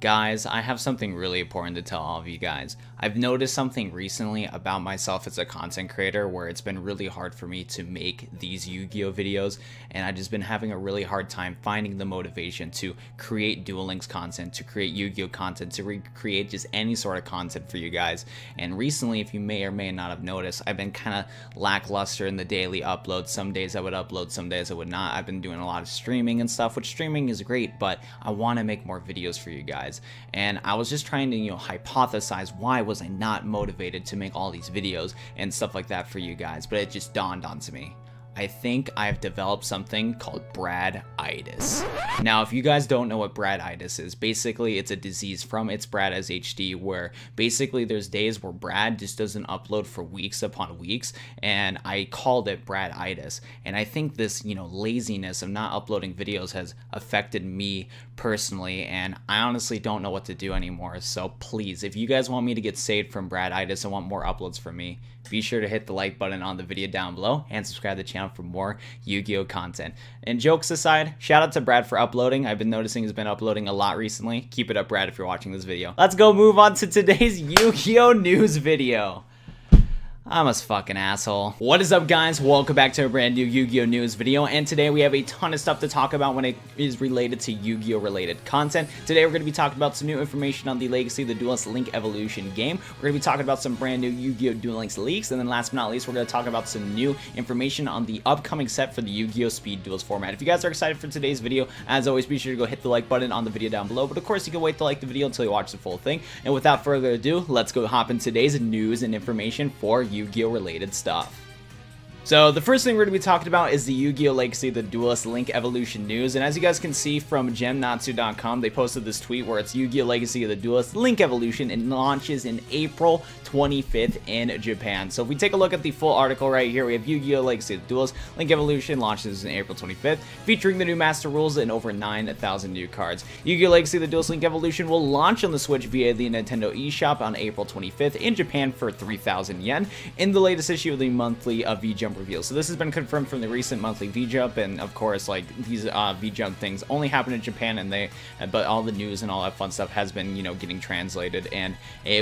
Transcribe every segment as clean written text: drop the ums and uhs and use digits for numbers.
Guys, I have something really important to tell all of you guys. I've noticed something recently about myself as a content creator where it's been really hard for me to make these Yu-Gi-Oh videos, and I've just been having a really hard time finding the motivation to create Duel Links content, to create Yu-Gi-Oh content, to recreate just any sort of content for you guys. And recently, if you may or may not have noticed, I've been kind of lackluster in the daily uploads. Some days I would upload, some days I would not. I've been doing a lot of streaming and stuff, which streaming is great, but I want to make more videos for you guys. And I was just trying to, hypothesize why was I not motivated to make all these videos and stuff like that for you guys, but it just dawned onto me. I think I've developed something called Brad-itis. Now, if you guys don't know what Brad-itis is, basically it's a disease from It's Brad as HD, where basically there's days where Brad just doesn't upload for weeks upon weeks, and I called it Brad-itis. And I think this, laziness of not uploading videos has affected me personally, and I honestly don't know what to do anymore. So please, if you guys want me to get saved from Brad-itis and want more uploads from me, be sure to hit the like button on the video down below and subscribe to the channel for more Yu-Gi-Oh content. And jokes aside, shout out to Brad for uploading. I've been noticing he's been uploading a lot recently. Keep it up, Brad, if you're watching this video. Let's go move on to today's Yu-Gi-Oh news video. I'm a fucking asshole. What is up, guys? Welcome back to a brand new Yu-Gi-Oh news video, and today we have a ton of stuff to talk about when it is related to Yu-Gi-Oh related content. Today we're going to be talking about some new information on the Legacy, the Duelist Link Evolution game. We're going to be talking about some brand new Yu-Gi-Oh Duel Links leaks, and then last but not least, we're going to talk about some new information on the upcoming set for the Yu-Gi-Oh Speed Duels format. If you guys are excited for today's video, as always, be sure to go hit the like button on the video down below, but of course you can wait to like the video until you watch the full thing. And without further ado, let's go hop in today's news and information for Yu-Gi-Oh related stuff. So the first thing we're going to be talking about is the YuGiOh Legacy, the Duelist Link Evolution news, and as you guys can see from gemnatsu.com, they posted this tweet where it's YuGiOh Legacy, the Duelist Link Evolution, and launches in April 25th in Japan. So if we take a look at the full article right here, we have YuGiOh Legacy, the Duelist Link Evolution launches in April 25th, featuring the new master rules and over 9,000 new cards. YuGiOh Legacy, the Duelist Link Evolution will launch on the Switch via the Nintendo eShop on April 25th in Japan for 3,000 yen in the latest issue of the monthly V-Jump reveal. So this has been confirmed from the recent monthly V-Jump, and of course, like, these V-Jump things only happen in Japan, and but all the news and all that fun stuff has been, getting translated, and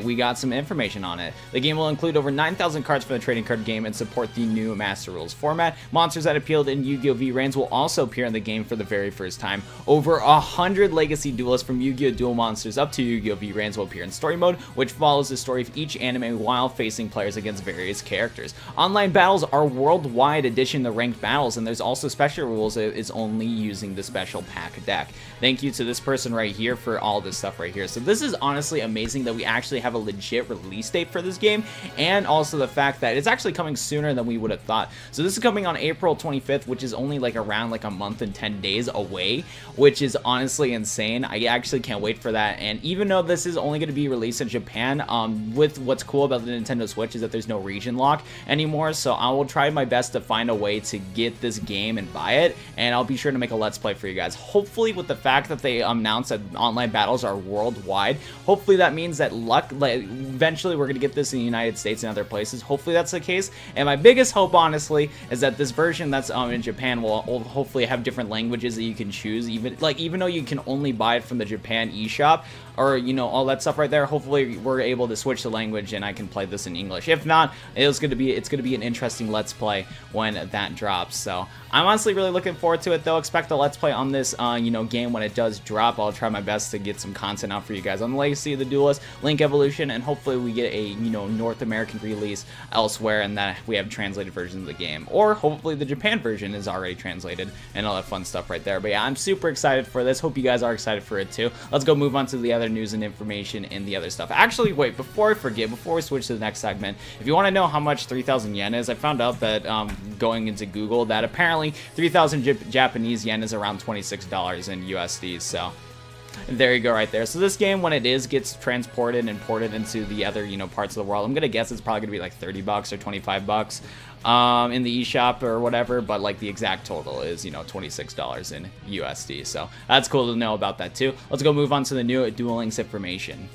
we got some information on it. The game will include over 9,000 cards for the trading card game and support the new Master Rules format. Monsters that appeared in Yu-Gi-Oh! V-Rains will also appear in the game for the very first time. Over 100 Legacy duelists from Yu-Gi-Oh! Duel Monsters up to Yu-Gi-Oh! V-Rains will appear in story mode, which follows the story of each anime while facing players against various characters. Online battles are worldwide edition, the ranked battles, and there's also special rules that is only using the special pack deck. Thank you to this person right here for all this stuff right here. So this is honestly amazing that we actually have a legit release date for this game, and also the fact that it's actually coming sooner than we would have thought. So this is coming on April 25th, which is only like around like a month and 10 days away, which is honestly insane. I actually can't wait for that. And even though this is only going to be released in Japan, with what's cool about the Nintendo Switch is that there's no region lock anymore, so I will try my best to find a way to get this game and buy it, and I'll be sure to make a let's play for you guys. Hopefully, with the fact that they announced that online battles are worldwide, hopefully that means that eventually we're gonna get this in the United States and other places. Hopefully that's the case, and my biggest hope, honestly, is that this version that's in Japan will hopefully have different languages that you can choose, even though you can only buy it from the Japan eShop, or all that stuff right there. Hopefully we're able to switch the language and I can play this in English. If not, it's gonna be an interesting let's play when that drops. So I'm honestly really looking forward to it, though. Expect a let's play on this game when it does drop. I'll try my best to get some content out for you guys on the Legacy of the Duelist Link Evolution, and hopefully we get a North American release elsewhere, and that we have translated versions of the game, or hopefully the Japan version is already translated and all that fun stuff right there. But yeah, I'm super excited for this. Hope you guys are excited for it too. Let's go move on to the other news and information and the other stuff. Actually, wait, before I forget, before we switch to the next segment, if you want to know how much 3,000 yen is, I found out that going into Google that apparently 3,000 Japanese yen is around $26 in USD. So there you go right there. So this game, when it gets transported and ported into the other parts of the world, I'm gonna guess it's probably gonna be like 30 bucks or 25 bucks in the eShop or whatever, but like the exact total is $26 in USD. So that's cool to know about that too. Let's go move on to the new Duel Links information.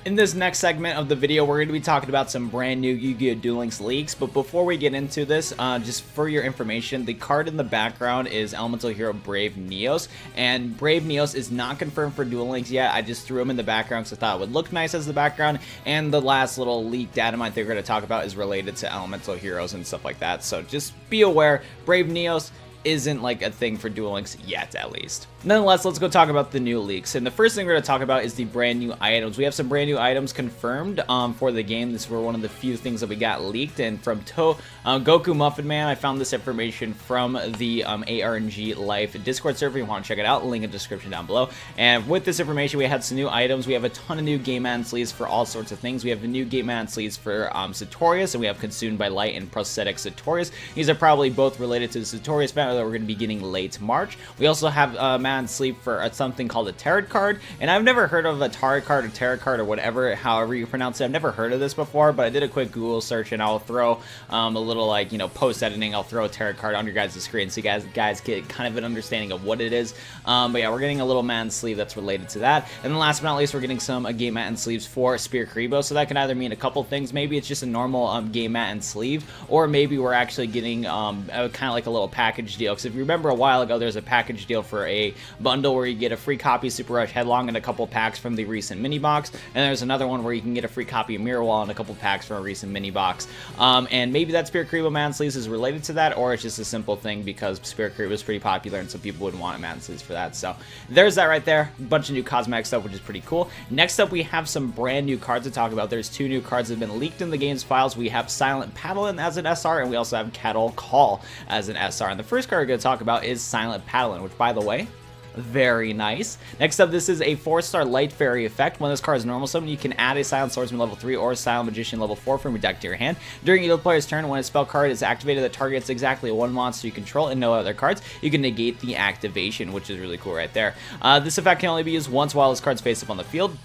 In this next segment of the video, we're going to be talking about some brand new Yu-Gi-Oh! Duel Links leaks, but before we get into this, just for your information, the card in the background is Elemental Hero Brave Neos, and Brave Neos is not confirmed for Duel Links yet. I just threw him in the background because I thought it would look nice as the background, and the last little leaked data mine they're going to talk about is related to Elemental Heroes and stuff like that, so just be aware, Brave Neos isn't like a thing for Duel Links yet, at least. Nonetheless, let's go talk about the new leaks. And the first thing we're going to talk about is the brand new items. We have some brand new items confirmed for the game. This were one of the few things that we got leaked. And from Goku Muffin Man, I found this information from the ARNG Life Discord server. If you want to check it out, link in the description down below. And with this information, we had some new items. We have a ton of new Game Man sleeves for all sorts of things. We have the new Game Man sleeves for Sartorius, and we have Consumed by Light and Prosthetic Sartorius. These are probably both related to the Sartorius event that we're going to be getting late March. We also have Man sleeve for something called a tarot card, and I've never heard of a tarot card or tarot card or whatever, however you pronounce it. I've never heard of this before, but I did a quick Google search, and I'll throw a little, like, you know, post editing, I'll throw a tarot card on your guys' screen so you guys get kind of an understanding of what it is. But yeah, we're getting a little man sleeve that's related to that. And then last but not least, we're getting some game mat and sleeves for Spear Karibo, so that can either mean a couple things. Maybe it's just a normal game mat and sleeve, or maybe we're actually getting kind of like a little package deal, because if you remember a while ago, there's a package deal for a bundle where you get a free copy of Super Rush Headlong and a couple packs from the recent mini box, and there's another one where you can get a free copy of Mirror Wall and a couple packs from a recent mini box. And maybe that Spirit Karibo Man Sleeves is related to that, or it's just a simple thing because Spirit Karibo is pretty popular and some people would want a Man Sleeves for that. So there's that right there. A bunch of new cosmetic stuff, which is pretty cool. Next up, we have some brand new cards to talk about. There's two new cards that have been leaked in the game's files. We have Silent Paddlin as an SR, and we also have Cattle Call as an SR. And the first card we're going to talk about is Silent Paddlin, which, by the way, very nice. Next up, this is a 4-star Light Fairy effect. When this card is normal summon, you can add a Silent Swordsman level 3 or a Silent Magician level 4 from your deck to your hand. During either player's turn, when a spell card is activated that targets exactly one monster you control and no other cards, you can negate the activation, which is really cool right there. This effect can only be used once while this card's face up on the field.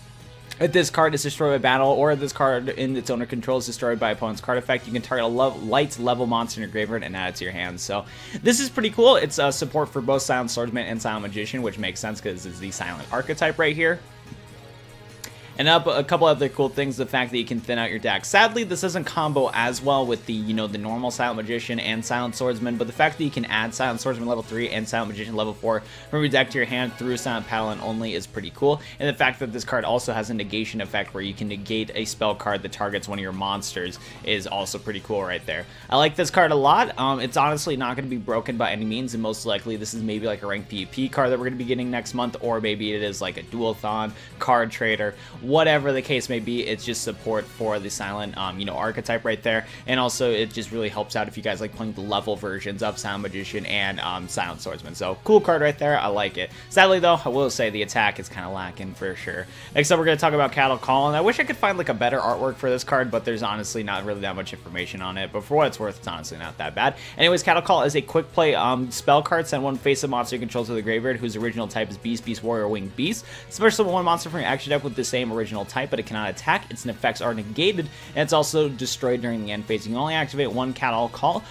If this card is destroyed by battle, or if this card in its owner control is destroyed by opponent's card effect, you can target a light level monster in your graveyard and add it to your hand. So this is pretty cool. It's support for both Silent Swordsman and Silent Magician, which makes sense because it's the silent archetype right here. And up a couple other cool things, the fact that you can thin out your deck. Sadly, this doesn't combo as well with the, you know, the normal Silent Magician and Silent Swordsman, but the fact that you can add Silent Swordsman level 3 and Silent Magician level 4 from your deck to your hand through Silent Paladin only is pretty cool. And the fact that this card also has a negation effect where you can negate a spell card that targets one of your monsters is also pretty cool right there. I like this card a lot. It's honestly not going to be broken by any means, and most likely this is maybe like a ranked PvP card that we're going to be getting next month, or maybe it is like a Dual-thon, card trader, whatever the case may be. It's just support for the silent you know, archetype right there, and also it just really helps out if you guys like playing the level versions of Silent Magician and Silent Swordsman. So cool card right there, I like it. Sadly though, I will say the attack is kind of lacking for sure. Next up, we're going to talk about Cattle Call, and I wish I could find like a better artwork for this card, but there's honestly not really that much information on it, but for what it's worth, it's honestly not that bad. Anyways, Cattle Call is a quick play spell card. Send one face-up monster you control to the graveyard whose original type is Beast, Beast Warrior, Winged Beast. Special one monster from your action deck with the same original type, but it cannot attack. Its effects are negated, and it's also destroyed during the end phase. You can only activate one Cattle Call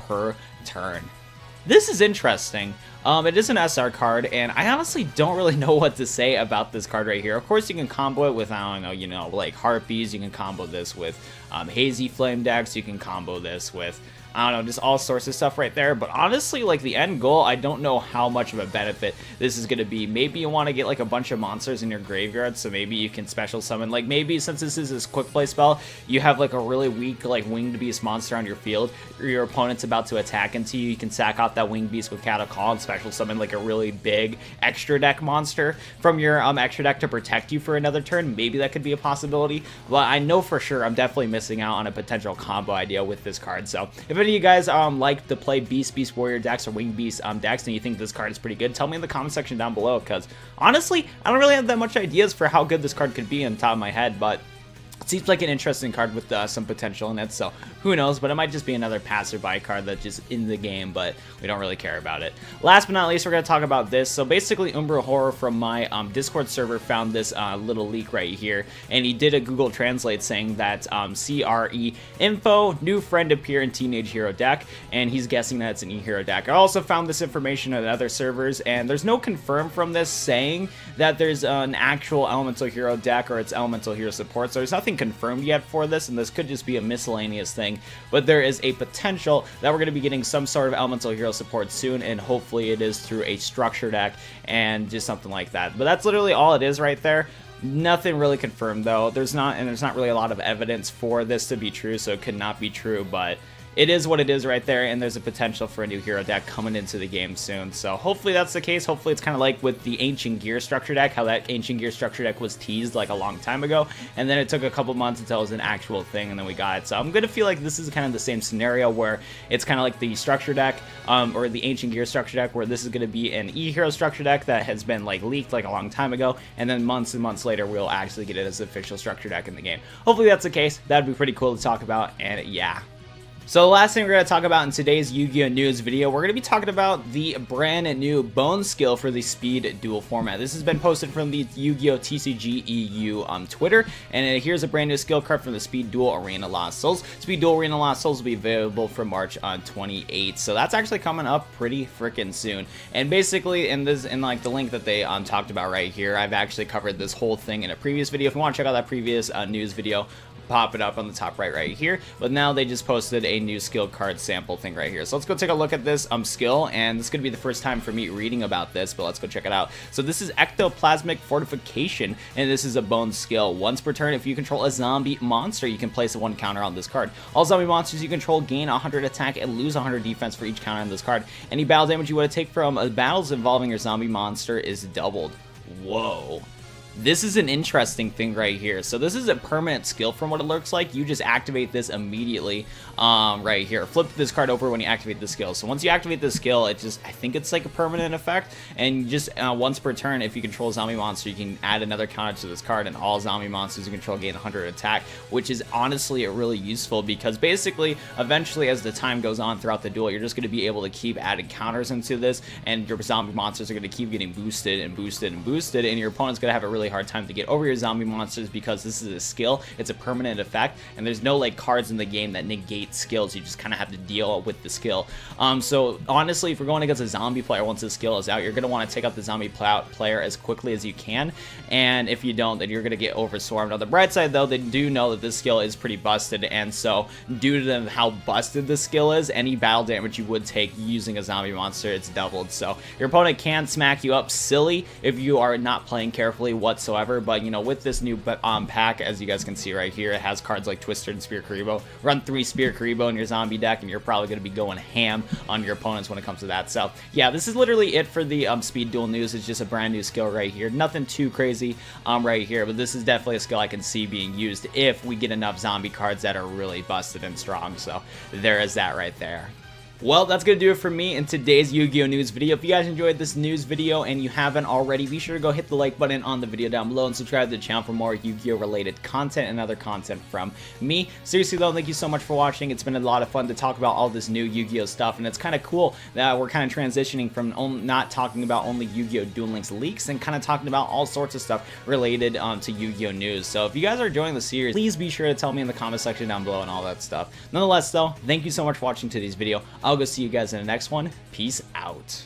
per turn. This is interesting. It is an SR card, and I honestly don't really know what to say about this card right here. Of course, you can combo it with, I don't know, you know, like Harpies. You can combo this with Hazy Flame decks. You can combo this with, I don't know, just all sorts of stuff right there. But honestly, like, the end goal, I don't know how much of a benefit this is going to be. Maybe you want to get like a bunch of monsters in your graveyard, so maybe you can special summon, like, maybe since this is this quick play spell, you have like a really weak like Winged Beast monster on your field, or your opponent's about to attack into you. You can sack off that Winged Beast with Cattle Call and special summon like a really big extra deck monster from your extra deck to protect you for another turn. Maybe that could be a possibility, but I know for sure I'm definitely missing out on a potential combo idea with this card. So if any of you guys like to play Beast, Beast Warrior decks or Winged Beast decks, and you think this card is pretty good, tell me in the comment section down below, because honestly, I don't really have that much ideas for how good this card could be on top of my head, but Seems like an interesting card with some potential in it, so who knows, but it might just be another passerby card that's just in the game, but we don't really care about it. Last but not least, we're going to talk about this. So basically, Umbra Horror from my Discord server found this little leak right here, and he did a Google Translate saying that CRE info, new friend appear in Teenage Hero deck, and he's guessing that it's an E-Hero deck. I also found this information on other servers, and there's no confirm from this saying that there's an actual Elemental Hero deck or it's Elemental Hero support, so there's nothing confirmed yet for this, and this could just be a miscellaneous thing, but there is a potential that we're going to be getting some sort of Elemental Hero support soon, and hopefully it is through a structure deck and just something like that. But that's literally all it is right there. Nothing really confirmed though. There's not really a lot of evidence for this to be true, so it could not be true, but it is what it is right there, and there's a potential for a new hero deck coming into the game soon. So hopefully that's the case. Hopefully it's kind of like with the Ancient Gear structure deck, how that Ancient Gear structure deck was teased like a long time ago, and then it took a couple months until it was an actual thing, and then we got it. So I'm going to feel like this is kind of the same scenario where it's kind of like the structure deck, or the Ancient Gear structure deck, where this is going to be an E-Hero structure deck that has been like leaked like a long time ago, and then months and months later we'll actually get it as an official structure deck in the game. Hopefully that's the case. That'd be pretty cool to talk about, and yeah. So the last thing we're going to talk about in today's Yu-Gi-Oh! News video, we're going to be talking about the brand new bone skill for the speed duel format. This has been posted from the Yu-Gi-Oh! TCG EU on Twitter, and here's a brand new skill card from the Speed Duel Arena Lost Souls. Speed Duel Arena Lost Souls will be available for March 28th, so that's actually coming up pretty freaking soon. And basically, in like the link that they talked about right here, I've actually covered this whole thing in a previous video. If you want to check out that previous news video, pop it up on the top right here. But now they just posted a new skill card sample thing right here. So let's go take a look at this skill, and this is going to be the first time for me reading about this, but let's go check it out. So this is Ectoplasmic Fortification, and this is a bone skill. Once per turn, if you control a zombie monster, you can place one counter on this card. All zombie monsters you control gain 100 attack and lose 100 defense for each counter on this card. Any battle damage you would take from battles involving your zombie monster is doubled. Whoa. This is an interesting thing right here. So this is a permanent skill from what it looks like. You just activate this immediately right here. Flip this card over when you activate the skill. So once you activate the skill, it just, I think it's like a permanent effect. And just once per turn, if you control a zombie monster, you can add another counter to this card, and all zombie monsters you control gain 100 attack, which is honestly really useful because basically, eventually as the time goes on throughout the duel, you're just going to be able to keep adding counters into this, and your zombie monsters are going to keep getting boosted and boosted and boosted, and your opponent's going to have a really hard time to get over your zombie monsters because this is a skill. It's a permanent effect, and there's no like cards in the game that negate skills. You just kind of have to deal with the skill. So honestly, if you're going against a zombie player once the skill is out, you're going to want to take out the zombie player as quickly as you can, and if you don't, then you're going to get overswarmed. On the bright side though, they do know that this skill is pretty busted, and so due to how busted the skill is, any battle damage you would take using a zombie monster, it's doubled. So your opponent can smack you up silly if you are not playing carefully whatsoever. But you know, with this new pack, as you guys can see right here, it has cards like Twister and Spear Karibo. Run 3 Spear Karibo in your zombie deck, and you're probably going to be going ham on your opponents when it comes to that. So yeah, this is literally it for the speed duel news. It's just a brand new skill right here. Nothing too crazy right here, but this is definitely a skill I can see being used if we get enough zombie cards that are really busted and strong. So there is that right there. Well, that's going to do it for me in today's Yu-Gi-Oh! News video. If you guys enjoyed this news video and you haven't already, be sure to go hit the like button on the video down below and subscribe to the channel for more Yu-Gi-Oh! Related content and other content from me. Seriously though, thank you so much for watching. It's been a lot of fun to talk about all this new Yu-Gi-Oh! Stuff, and it's kind of cool that we're kind of transitioning from not talking about only Yu-Gi-Oh! Duel Links leaks and kind of talking about all sorts of stuff related to Yu-Gi-Oh! News. So if you guys are enjoying the series, please be sure to tell me in the comment section down below and all that stuff. Nonetheless though, thank you so much for watching today's video. I'll go see you guys in the next one. Peace out.